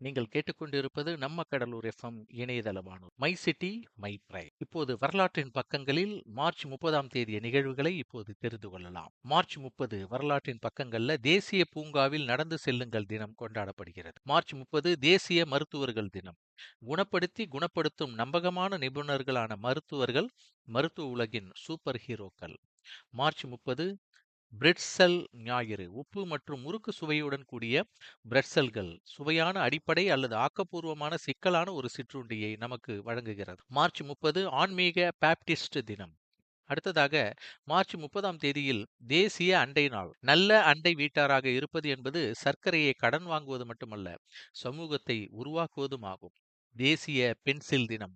நீங்கள் கேட்டுக்கொண்டிருப்பது நம்ம கடலூர் எஃப்எம் இணையதள வானொலி. My city my pride. இப்போது வரலாற்றின் பக்கங்களில் மார்ச் 30ஆம் தேதிய நிகழ்வுகளை இப்போது தெரிந்து கொள்ளலாம். மார்ச் 30 வரலாற்றின் பக்கங்கள்ல தேசிய பூங்காவில் நடந்து செல்லுங்கள் தினம் கொண்டாடப்படுகிறது. மார்ச் 30 தேசிய மருத்துவர்கள் தினம். குணப்படுத்தும் நம்பகமான நிபுணர்களான மருத்துவர்கள் மருத்துவ உலகின் சூப்பர் ஹீரோக்கள். மார்ச் 30 பிரெட்சல் ஞாயிறு. உப்பு மற்றும் முறுக்கு சுவையுடன் கூடிய பிரெட்சல்கள் சுவையான அடிப்படை அல்லது ஆக்கப்பூர்வமான சிக்கலான ஒரு சிற்றுண்டியை நமக்கு வழங்குகிறது. மார்ச் 30 ஆன்மீக பாப்டிஸ்ட் தினம். அடுத்ததாக மார்ச் 30ஆம் தேதியில் தேசிய அண்டை நாள். நல்ல அண்டை வீட்டாராக இருப்பது என்பது சர்க்கரையை கடன் வாங்குவது மட்டுமல்ல, சமூகத்தை உருவாக்குவதும் ஆகும். தேசிய பென்சில் தினம்.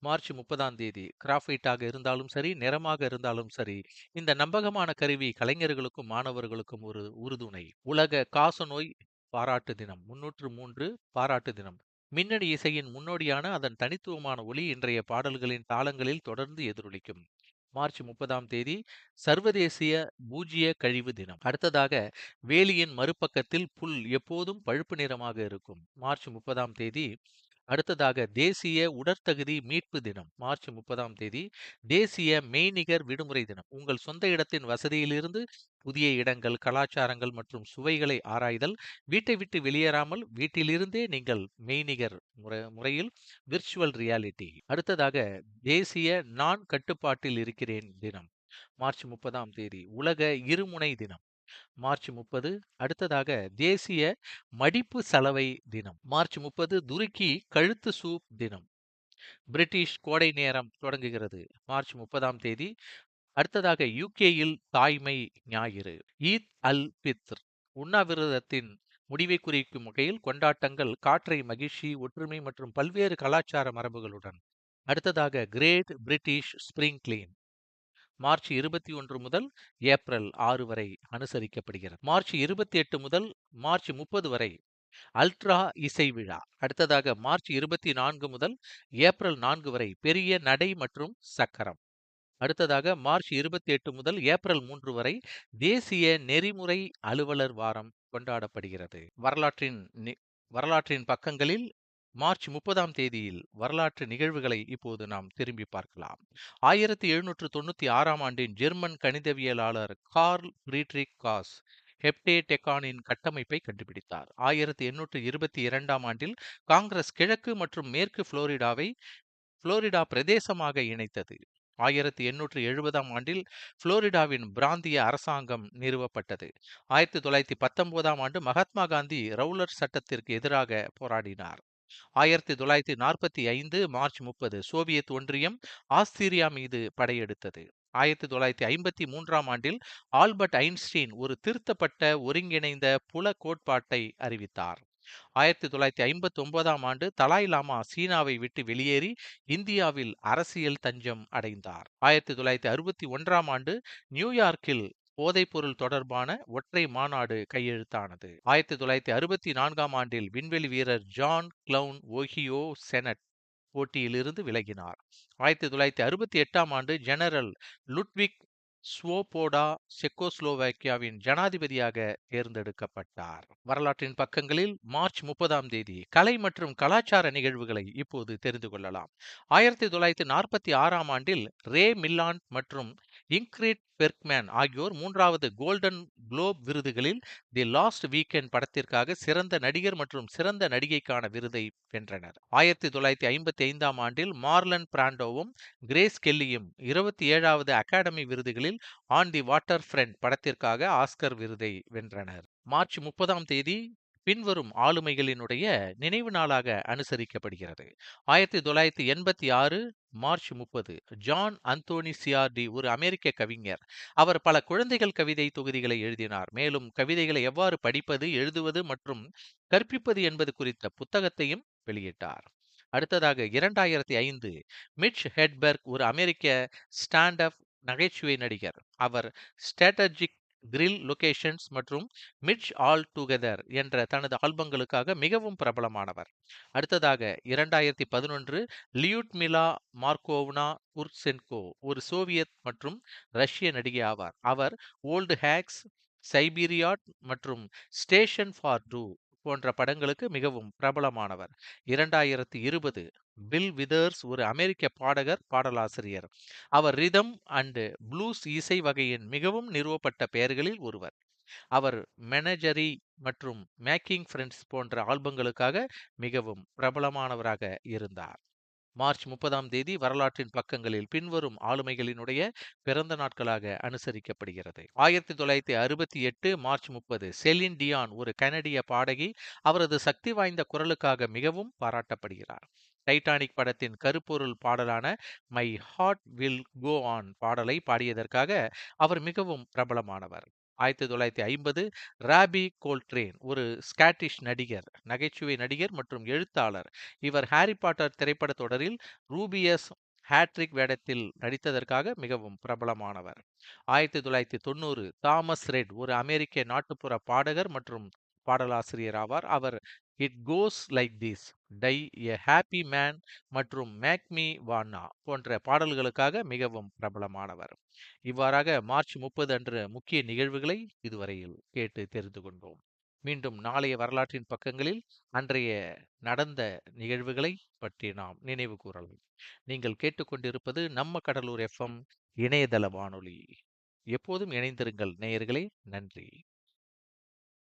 மார்ச் 30ஆம் தேதி கிராஃபைட்டாக இருந்தாலும் சரி, நிறமாக இருந்தாலும் சரி, இந்த நம்பகமான கருவி கலைஞர்களுக்கும் மாணவர்களுக்கும் ஒரு உறுதுணை. உலக காசநோய் பாராட்டு தினம். 303 பாராட்டு தினம். மின்னணு இசையின் முன்னோடியான அதன் தனித்துவமான ஒலி இன்றைய பாடல்களின் தாளங்களில் தொடர்ந்து எதிரொலிக்கும். மார்ச் 30ஆம் தேதி சர்வதேசிய பூஜ்ய கழிவு தினம். அடுத்ததாக வேலியின் மறுபக்கத்தில் புல் எப்போதும் பழுப்பு நிறமாக இருக்கும். மார்ச் 30ஆம் தேதி. அடுத்ததாக தேசிய உடற்தகுதி மீட்பு தினம். மார்ச் 30ஆம் தேதி தேசிய மெய்நிகர் விடுமுறை தினம். உங்கள் சொந்த இடத்தின் வசதியிலிருந்து புதிய இடங்கள், கலாச்சாரங்கள் மற்றும் சுவைகளை ஆராய்தல். வீட்டை விட்டு வெளியேறாமல் வீட்டிலிருந்தே நீங்கள் மெய்நிகர் முறையில் விர்ச்சுவல் ரியாலிட்டி. அடுத்ததாக தேசிய நான் கட்டுப்பாட்டில் இருக்கிறேன் தினம். மார்ச் 30ஆம் தேதி உலக இருமுனை தினம். மார்ச் 30. அடுத்ததாக தேசிய மடிப்பு சலவை தினம். மார்ச் 30 துருக்கி கழுத்து சூப் தினம். பிரிட்டிஷ் கோடை நேரம் தொடங்குகிறது. மார்ச் 30ஆம் தேதி. அடுத்ததாக யூகேயில் தாய்மை ஞாயிறு. ஈத் அல் பித்ர் உண்ணாவிரதத்தின் முடிவை குறிக்கும் வகையில் கொண்டாட்டங்கள், காற்றை மகிழ்ச்சி, ஒற்றுமை மற்றும் பல்வேறு கலாச்சார மரபுகளுடன். அடுத்ததாக great British spring clean. March 21 முதல் ஏப்ரல் 6 வரை அனுசரிக்கப்படுகிறது. மார்ச் 28 முதல் மார்ச் 30 வரை அல்ட்ரா இசை விழா. அடுத்ததாக மார்ச் 24 முதல் ஏப்ரல் 4 வரை பெரிய நடை மற்றும் சக்கரம். அடுத்ததாக மார்ச் 28 முதல் ஏப்ரல் 3 வரை தேசிய நெறிமுறை அலுவலர் வாரம் கொண்டாடப்படுகிறது. வரலாற்றின் பக்கங்களில் மார்ச் 30ஆம் தேதியில் வரலாற்று நிகழ்வுகளை இப்போது நாம் திரும்பி பார்க்கலாம். 1796ஆம் ஆண்டின் ஜெர்மன் கணிதவியலாளர் கார்ல் ஃப்ரீட்ரிக் காஸ் ஹெப்டேடெக்கானின் கட்டமைப்பை கண்டுபிடித்தார். 1822ஆம் ஆண்டில் காங்கிரஸ் கிழக்கு மற்றும் மேற்கு புளோரிடா பிரதேசமாக இணைத்தது. 1870ஆம் ஆண்டில் புளோரிடாவின் பிராந்திய அரசாங்கம் நிறுவப்பட்டது. 1919ஆம் ஆண்டு மகாத்மா காந்தி ரவுலட் சட்டத்திற்கு எதிராக போராடினார். 1945 மார்ச் 30 சோவியத் ஒன்றியம் ஆஸ்திரியா மீது படையெடுத்தது. 1953ஆம் ஆண்டில் ஆல்பர்ட் ஐன்ஸ்டீன் ஒரு திருத்தப்பட்ட ஒருங்கிணைந்த புல கோட்பாட்டை அறிவித்தார். 1959ஆம் ஆண்டு தலாய் லாமா சீனாவை விட்டு வெளியேறி இந்தியாவில் அரசியல் தஞ்சம் அடைந்தார். 1961ஆம் ஆண்டு நியூயார்க்கில் போதைப்பொருள் தொடர்பான ஒற்றை மாநாடு கையெழுத்தானது. 1964ஆம் ஆண்டில் விண்வெளி வீரர் ஜான் கிளவுன் ஓஹியோ செனட் போட்டியிலிருந்து விலகினார். 1968ஆம் ஆண்டு ஜெனரல் லுட்விக் ஸ்வோபோடா செக்கோஸ்லோவாக்கியாவின் ஜனாதிபதியாக தேர்ந்தெடுக்கப்பட்டார். வரலாற்றின் பக்கங்களில் மார்ச் 30ஆம் தேதி கலை மற்றும் கலாச்சார நிகழ்வுகளை இப்போது தெரிந்து கொள்ளலாம். 1946ஆம் ஆண்டில் ரே மில்லாண்ட் மற்றும் இங்க்ரிட் பெர்க்மேன் ஆகியோர் 3வது கோல்டன் குளோப் விருதுகளில் தி லாஸ்ட் வீக்கெண்ட் படத்திற்காக சிறந்த நடிகர் மற்றும் சிறந்த நடிகைக்கான விருதை வென்றனர். 1955ஆம் ஆண்டில் மார்லன் பிராண்டோவும் கிரேஸ் கெல்லியும் 27வது அகாடமி விருதுகளில் ஆன் தி வாட்டர் ஃப்ரண்ட் படத்திற்காக ஆஸ்கர் விருதை வென்றனர். மார்ச் 30ஆம் தேதி பின்வரும் ஆளுமைகளினுடைய நினைவு நாளாக அனுசரிக்கப்படுகிறது. 1986 மார்ச் 30 ஜான் அந்தோனி சியார்டி ஒரு அமெரிக்க கவிஞர். அவர் பல குழந்தைகள் கவிதை தொகுதிகளை எழுதினார். மேலும் கவிதைகளை எவ்வாறு படிப்பது, எழுதுவது மற்றும் கற்பிப்பது என்பது குறித்த புத்தகத்தையும் வெளியிட்டார். அடுத்ததாக 2005 மிட்ச் ஹெட்பெர்க் ஒரு அமெரிக்க ஸ்டாண்ட் அப் நகைச்சுவை நடிகர். அவர் ஸ்ட்ராட்டஜிக் கிரில் லொகேஷன்ஸ் மற்றும் மிட்ச் ஆல் டுகெதர் என்ற தனது ஆல்பங்களுக்காக மிகவும் பிரபலமானவர். அடுத்ததாக 2011 லியூட்மிலா மார்கோவ்னா குர்சென்கோ ஒரு சோவியத் மற்றும் ரஷ்ய நடிகை ஆவார். அவர் ஓல்டு ஹேக்ஸ், சைபீரியாட் மற்றும் ஸ்டேஷன் ஃபார் டூ போன்ற படங்களுக்கு மிகவும் பிரபலமானவர். 2020 பில் விதர்ஸ் ஒரு அமெரிக்க பாடகர், பாடலாசிரியர். அவர் ரிதம் அண்ட் ப்ளூஸ் இசை வகையின் மிகவும் நிறுவப்பட்ட பெயர்களில் ஒருவர். அவர் மெனஜரி மற்றும் மேக்கிங் ஃப்ரெண்ட்ஸ் போன்ற ஆல்பங்களுக்காக மிகவும் பிரபலமானவராக இருந்தார். மார்ச் 30ஆம் தேதி வரலாற்றின் பக்கங்களில் பின்வரும் ஆளுமைகளினுடைய பிறந்த நாட்களாக அனுசரிக்கப்படுகிறது. 1968 மார்ச் 30 செலின் டியான் ஒரு கனடிய பாடகி. அவரது சக்தி வாய்ந்த குரலுக்காக மிகவும் பாராட்டப்படுகிறார். டைட்டானிக் படத்தின் கருப்பொருள் பாடலான my heart will go on பாடலை பாடியதற்காக அவர் மிகவும் பிரபலமானவர். 1950 ராபி கோல்ட்ரேன் ஒரு ஸ்காட்டிஷ் நடிகர், நகைச்சுவை நடிகர் மற்றும் எழுத்தாளர். இவர் ஹாரி பாட்டர் திரைப்படத் தொடரில் ரூபியஸ் ஹேட்ரிக் வேடத்தில் நடித்ததற்காக மிகவும் பிரபலமானவர். 1990 தாமஸ் ரெட் ஒரு அமெரிக்க நாட்டுப்புற பாடகர் மற்றும் பாடலாசிரியர் ஆவார். அவர் it goes like this, die a happy man மற்றும் மேக் மீ வான்னா போன்ற பாடல்களுக்காக மிகவும் பிரபலமானவர். இவ்வாறாக மார்ச் 30 அன்று முக்கிய நிகழ்வுகளை இதுவரையில் கேட்டு தெரிந்து கொண்டோம். மீண்டும் நாளைய வரலாற்றின் பக்கங்களில் அன்றைய நடந்த நிகழ்வுகளை பற்றி நாம் நினைவு கூறலாம். நீங்கள் கேட்டுக்கொண்டிருப்பது நம்ம கடலூர் எஃப்எம் இணையதள வானொலி. எப்போதும் இணைந்திருங்கள் நேயர்களே. நன்றி.